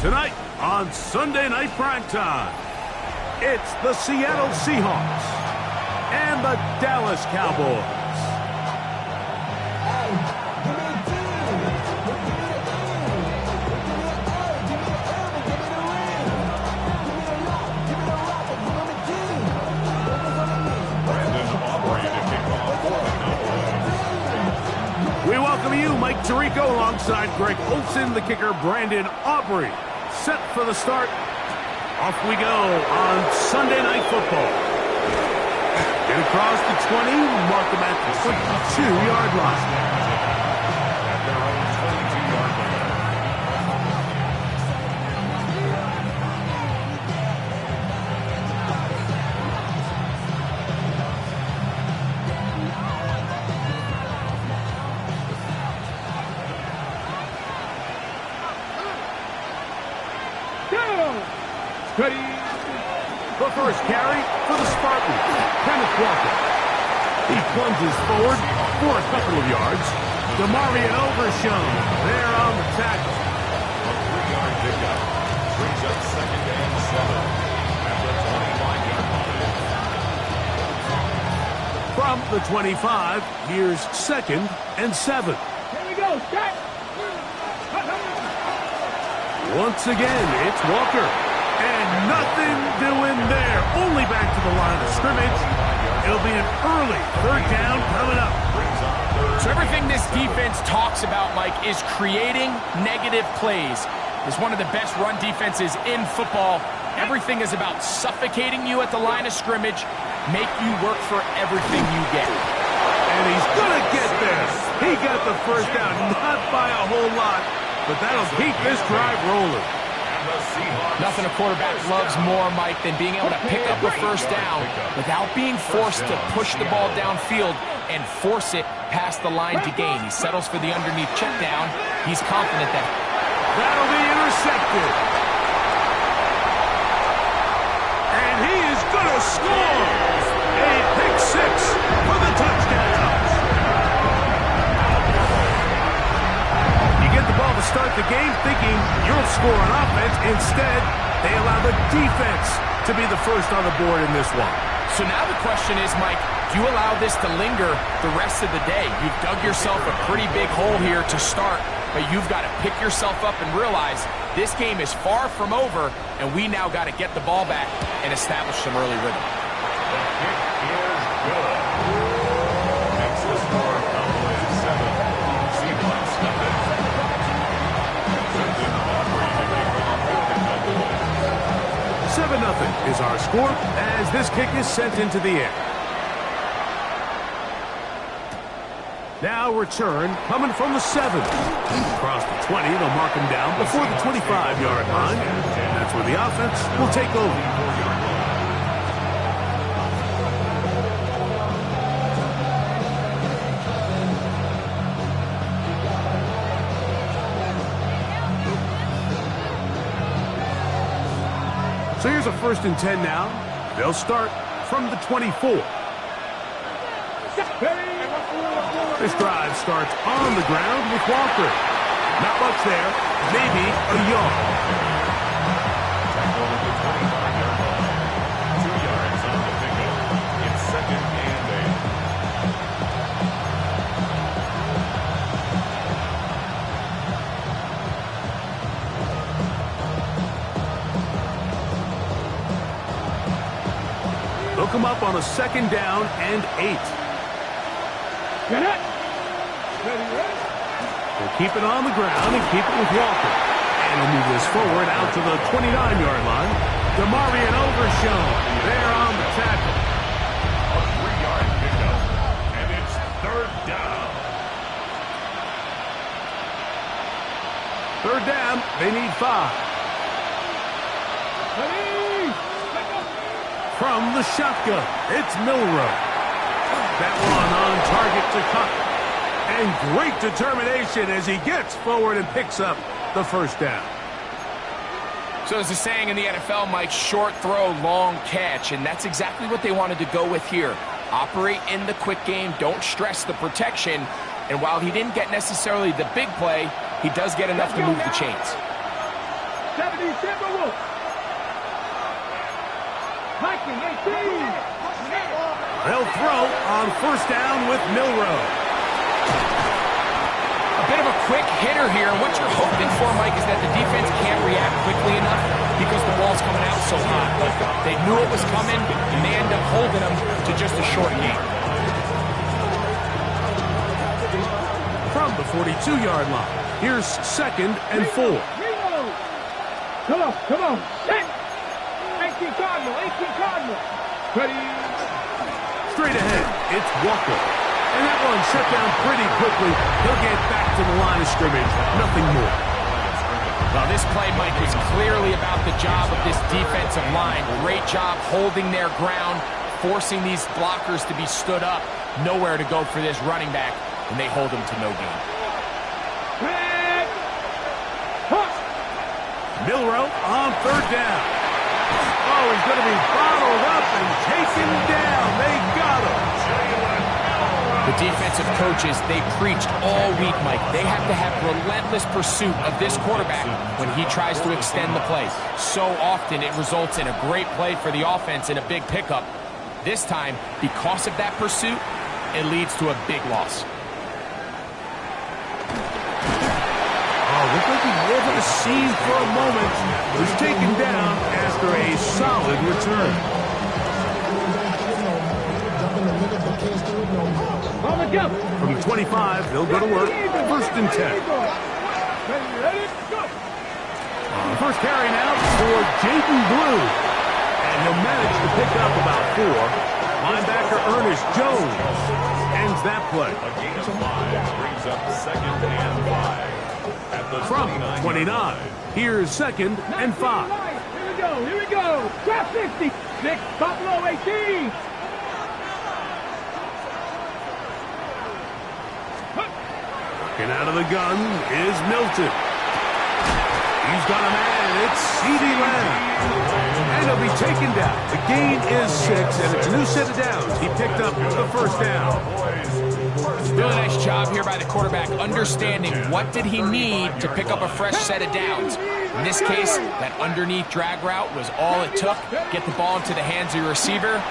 Tonight on Sunday Night Primetime, it's the Seattle Seahawks and the Dallas Cowboys. We welcome you, Mike Tirico, alongside Greg Olsen, the kicker, Brandon Aubrey. Set for the start. Off we go on Sunday Night Football. Get across the 20, mark them at the 22-yard line. At their own 22-yard line. Ready. The first carry for the Spartans, Kenneth Walker. He plunges forward for a couple of yards. Demarion Overshown there on the tackle. A 3-yard pickup brings up 2nd and 7 at the 25-yard line. From the 25, here's 2nd and 7. Here we go, Jack. Once again, it's Walker. And nothing doing there. Only back to the line of scrimmage. It'll be an early 3rd down coming up. So everything this defense talks about, Mike, is creating negative plays. It's one of the best run defenses in football. Everything is about suffocating you at the line of scrimmage, make you work for everything you get. And he's going to get there. He got the first down, not by a whole lot, but that'll keep this drive rolling. Nothing a quarterback loves more, Mike, than being able to pick up a first down without being forced to push the ball downfield and force it past the line to gain. He settles for the underneath check down. He's confident that that'll be intercepted. And he is going to score a pick 6 for the touchdown. You get the ball to start the game thinking you'll score on offense. Instead, they allow the defense to be the first on the board in this one. So now the question is, Mike, do you allow this to linger the rest of the day? You've dug yourself a pretty big hole here to start, but you've got to pick yourself up and realize this game is far from over, and we now got to get the ball back and establish some early rhythm. The kick is good. Makes the score Cowboys 7. Seahawks nothing. Brendan Aubrey to kick off with the Cowboys. 7-0 is our score as this kick is sent into the air. Now return coming from the 7. Across the 20, they'll mark him down before the 25-yard line. That's where the offense will take over. So here's a 1st and 10 now. They'll start from the 24. This drive starts on the ground with Walker. Not much there, maybe a yard. Tackle at the 25-yard line. 2 yards on the pickup. It's 2nd and 8. They'll come up on a 2nd down and 8. Get it. Ready. They'll keep it on the ground and keep it with Walker. And they'll move this forward out to the 29-yard line. Demarion Overshown there on the tackle. A 3-yard pickup, and it's 3rd down. 3rd down, they need 5. Ready. From the shotgun, it's Milrow. That one on target to Cup. And great determination as he gets forward and picks up the first down. So there's a saying in the NFL, Mike, short throw, long catch, and that's exactly what they wanted to go with here. Operate in the quick game, don't stress the protection, and while he didn't get necessarily the big play, he does get enough to move the chains. 70 Timberwolves. Hiking 18. They'll throw on first down with Milrow. A bit of a quick hitter here. What you're hoping for, Mike, is that the defense can't react quickly enough because the ball's coming out so hot. But they knew it was coming, and they end up holding them to just a short gain. From the 42-yard line, here's 2nd and 4. Come on, come on. 18 Cardinal, 18 Cardinal. Ready. Straight ahead, it's Walker. And that one set down pretty quickly. He'll get back to the line of scrimmage. Nothing more. Well, this play, Mike, was clearly about the job of this defensive line. Great job holding their ground, forcing these blockers to be stood up. Nowhere to go for this running back, and they hold him to no gain. Milrow on third down. Oh, he's going to be bottled up and taken down. They got him. The defensive coaches, they preached all week, Mike. They have to have relentless pursuit of this quarterback when he tries to extend the play. So often it results in a great play for the offense and a big pickup. This time, because of that pursuit, it leads to a big loss. Oh, looked like he was on the scene for a moment. Was taken down after a solid return. From the 25, they'll go to work. 1st and 10. First carry now for Jaden Blue. And he'll manage to pick up about 4. Linebacker Ernest Jones ends that play. A gain of 5 brings up 2nd and 5. At the From 29, here's 2nd and 5. Here we go. Drop 60. 6, Buffalo 18. And out of the gun is Milton. He's got a man. It's CeeDee Lamb. And he'll be taken down. The gain is 6, and it's a new set of downs. He picked up the first down. Really nice job here by the quarterback, understanding what did he need to pick up a fresh set of downs. In this case, that underneath drag route was all it took. Get the ball into the hands of your receiver,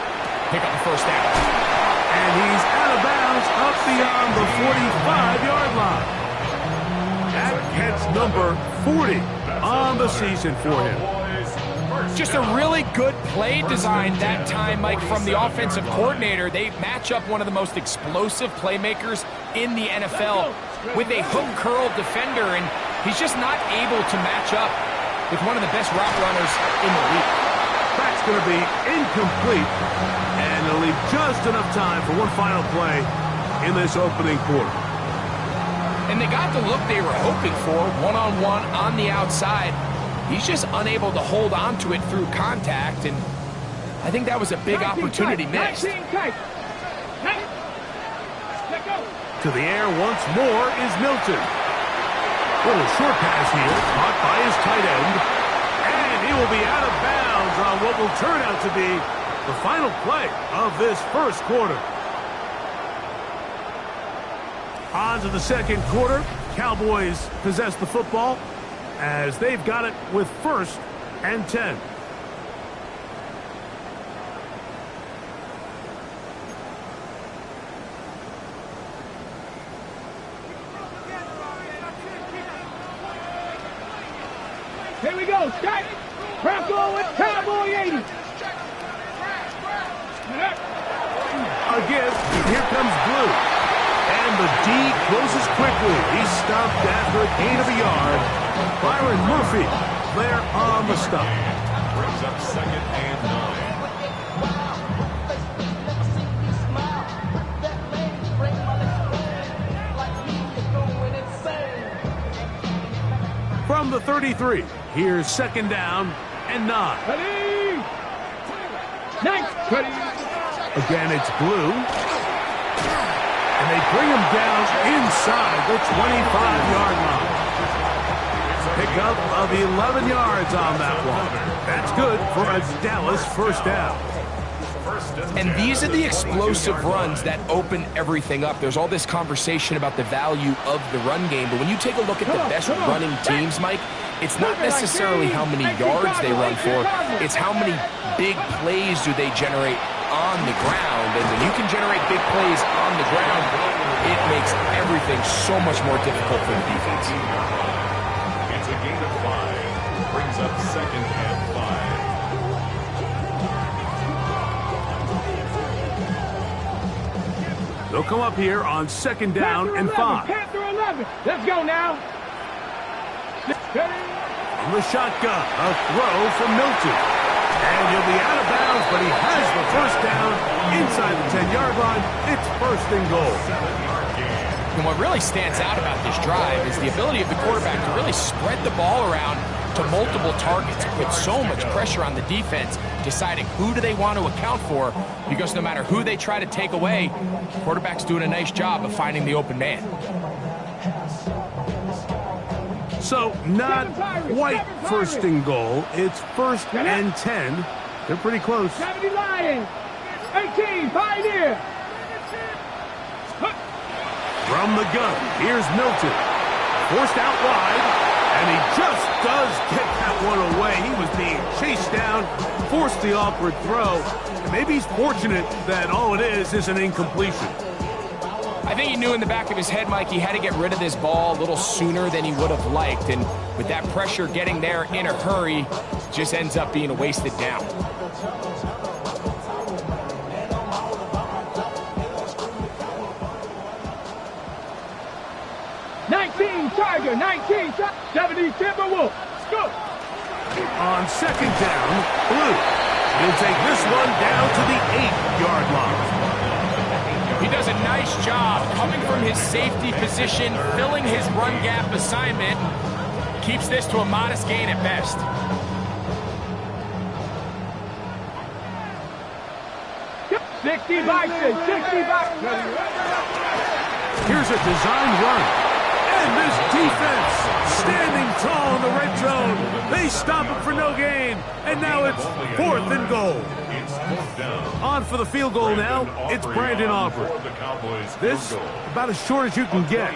pick up the first down. And he's out of bounds up beyond the 45-yard line. That gets number 40 on the season for him. Just a really good play design that time, Mike, from the offensive coordinator. They match up one of the most explosive playmakers in the NFL with a hook curl defender, and he's just not able to match up with one of the best route runners in the league. That's going to be incomplete, and it'll leave just enough time for one final play in this opening quarter. And they got the look they were hoping for, one-on-one on the outside. He's just unable to hold on to it through contact, and I think that was a big opportunity missed. To the air once more is Milton. Little short pass here, caught by his tight end, and he will be out of bounds on what will turn out to be the final play of this first quarter. On to the second quarter. Cowboys possess the football as they've got it with 1st and 10. Here we go. Start. Bronco with Cowboy 80. Again, here comes Blue. And the D closes quickly. He's stopped after a gain of a yard. Byron Murphy there on the stop. Brings up 2nd and 9. From the 33, here's 2nd down and 9. Ready. Nice. Ready. Again, it's Blue. And they bring him down inside the 25-yard line. Pickup of 11 yards on that one. That's good for a Dallas first down. And these are the explosive runs that open everything up. There's all this conversation about the value of the run game, but when you take a look at the best running teams, Mike, it's not necessarily how many yards they run for, it's how many big plays do they generate on the ground. And when you can generate big plays on the ground, it makes everything so much more difficult for the defense. It's a gain of 5. Brings up 2nd and 5. They'll come up here on 2nd down and 5. Panther 11. Let's go now. From the shotgun, a throw from Milton. And he'll be out of bounds, but he has the first down inside the 10-yard line. It's 1st and goal. And what really stands out about this drive is the ability of the quarterback to really spread the ball around to multiple targets, put so much pressure on the defense, deciding who do they want to account for, because no matter who they try to take away, the quarterback's doing a nice job of finding the open man. So, not quite 1st and goal. It's 1st and 10. They're pretty close. 70 Lions. 18 Pioneer. From the gun, here's Milton. Forced out wide, and he just does get that one away. He was being chased down, forced the awkward throw. And maybe he's fortunate that all it is an incompletion. I think he knew in the back of his head, Mike, he had to get rid of this ball a little sooner than he would have liked. And with that pressure getting there in a hurry, just ends up being a wasted down. Tiger, 19, 70 Timberwolves. Go. On 2nd down, Blue. He'll take this one down to the 8-yard line. He does a nice job coming from his safety position, filling his run gap assignment. Keeps this to a modest gain at best. Here's a design run. And this defense standing tall in the red zone. They stop him for no gain. And now it's 4th and goal. On for the field goal now. It's Brandon Aubrey. This about as short as you can get.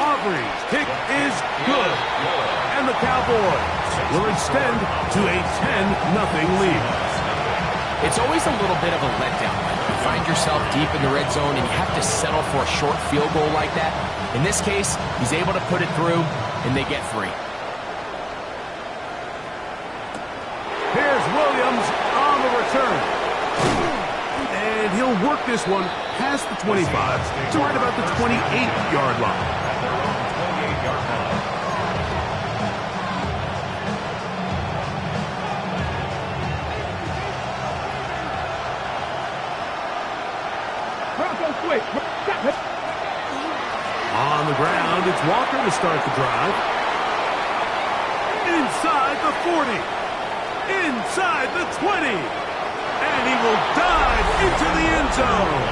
Aubrey's kick is good. And the Cowboys will extend to a 10-0 lead. It's always a little bit of a letdown. You find yourself deep in the red zone and you have to settle for a short field goal like that. In this case, he's able to put it through, and they get 3. Here's Williams on the return. And he'll work this one past the 25 to right about the 28-yard line. On the ground, it's Walker to start the drive. Inside the 40. Inside the 20. And he will dive into the end zone.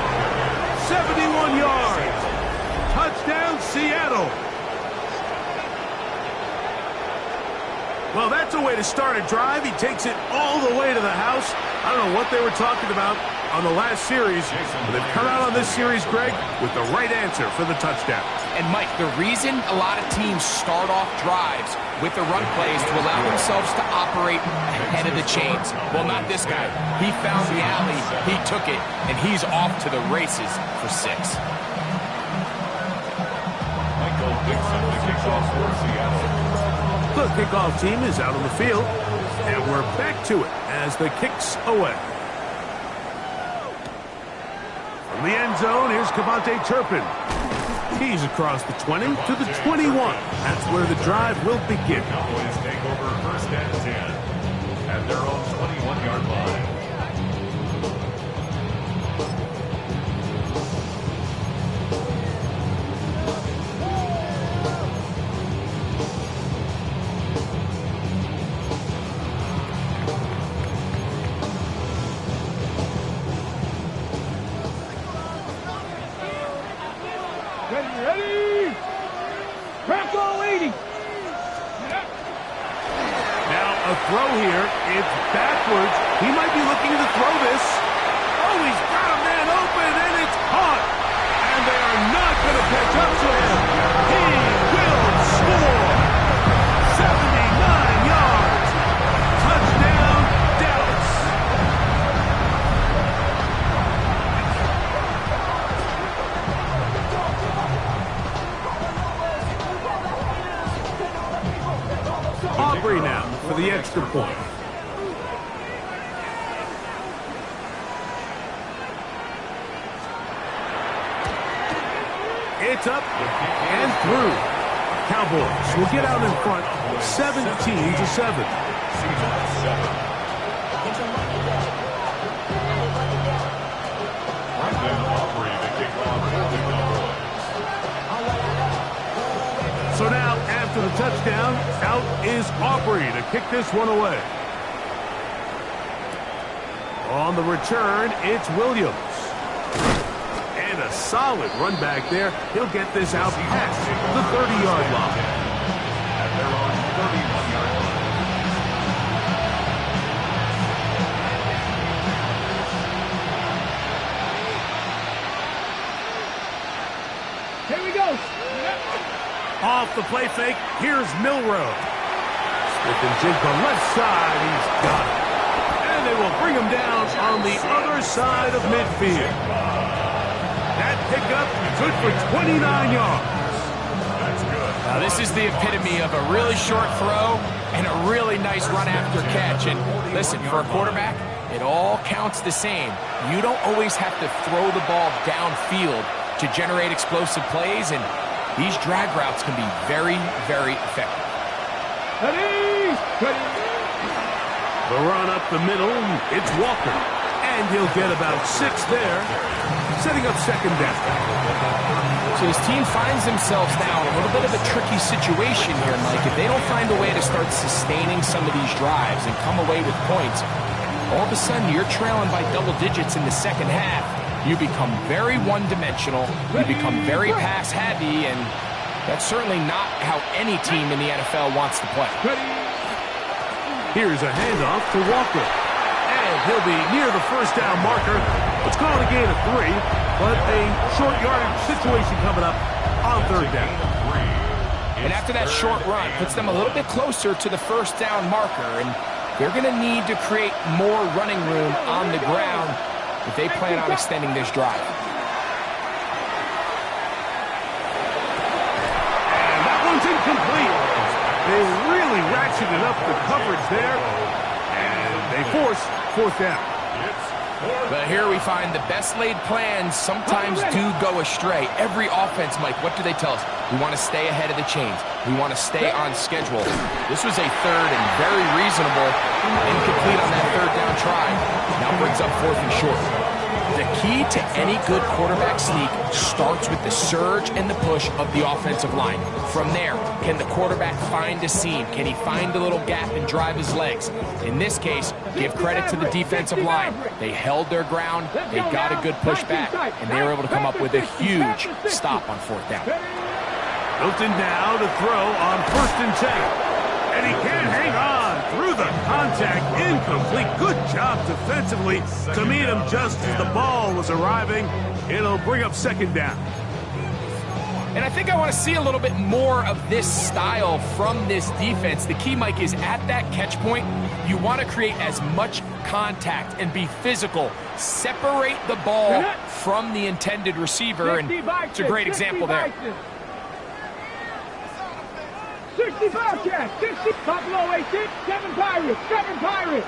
71 yards. Touchdown, Seattle. Well, that's a way to start a drive. He takes it all the way to the house. I don't know what they were talking about on the last series, but they've come out on this series, Greg, with the right answer for the touchdown. And, Mike, the reason a lot of teams start off drives with the run plays to allow themselves to operate ahead of the chains. Well, not this guy. He found the alley, he took it, and he's off to the races for 6. Michael Dixon, the kickoff for Seattle. The kickoff team is out on the field, and we're back to it as the kick's away. From the end zone, here's Cavante Turpin. He's across the 20 to the 21. That's where the drive will begin. Cowboys take over 1st and 10 at their own 21-yard line. Ready? Bronco 80. Now a throw here. It's backwards. He might be looking to throw this. Oh, he's got a man open, and it's caught. And they are not going to catch up to him. He Aubrey now for the extra point. It's up and through. Cowboys will get out in front 17-7. So now, after the touchdown, out is Aubrey to kick this one away. On the return, it's Williams. And a solid run back there. He'll get this out past the 30-yard line. At their own 31-yard line. Here we go. Off the play fake, here's Milrow. Smith and Jigba left side, he's got it. And they will bring him down on the other side of midfield. That pickup, good for 29 yards. That's good. Now this is the epitome of a really short throw and a really nice run after catch. And listen, for a quarterback, it all counts the same. You don't always have to throw the ball downfield to generate explosive plays, and these drag routes can be very, very effective. Ready? Ready. The run up the middle, it's Walker. And he'll get about 6 there, setting up second down. So his team finds themselves now in a little bit of a tricky situation here, Mike. If they don't find a way to start sustaining some of these drives and come away with points, all of a sudden you're trailing by double digits in the second half. You become very one-dimensional, you become very pass-heavy, and that's certainly not how any team in the NFL wants to play. Here's a handoff to Walker. And he'll be near the first down marker. It's called a gain of 3, but a short yardage situation coming up on third down. And after that short run, puts them a little bit closer to the first down marker, and they're going to need to create more running room on the ground if they plan on extending this drive. And that one's incomplete. They really ratcheted up the coverage there, and they force fourth down. But here we find the best laid plans sometimes do go astray. Every offense, Mike, what do they tell us? We want to stay ahead of the chains. We want to stay on schedule. This was a third and very reasonable, incomplete on that third down try. Now brings up fourth and short. The key to any good quarterback sneak starts with the surge and the push of the offensive line. From there, can the quarterback find a seam? Can he find a little gap and drive his legs? In this case, give credit to the defensive line. They held their ground, they got a good push back, and they were able to come up with a huge stop on fourth down. Hilton now to throw on 1st and 10. And he can't hang on through the contact. Incomplete. Good job defensively to meet him just as the ball was arriving. It'll bring up second down. And I think I want to see a little bit more of this style from this defense. The key, Mike, is at that catch point, you want to create as much contact and be physical. Separate the ball from the intended receiver, and it's a great example there. 65 catch, 60, Buffalo 18, 7 Pirates, 7 Pirates.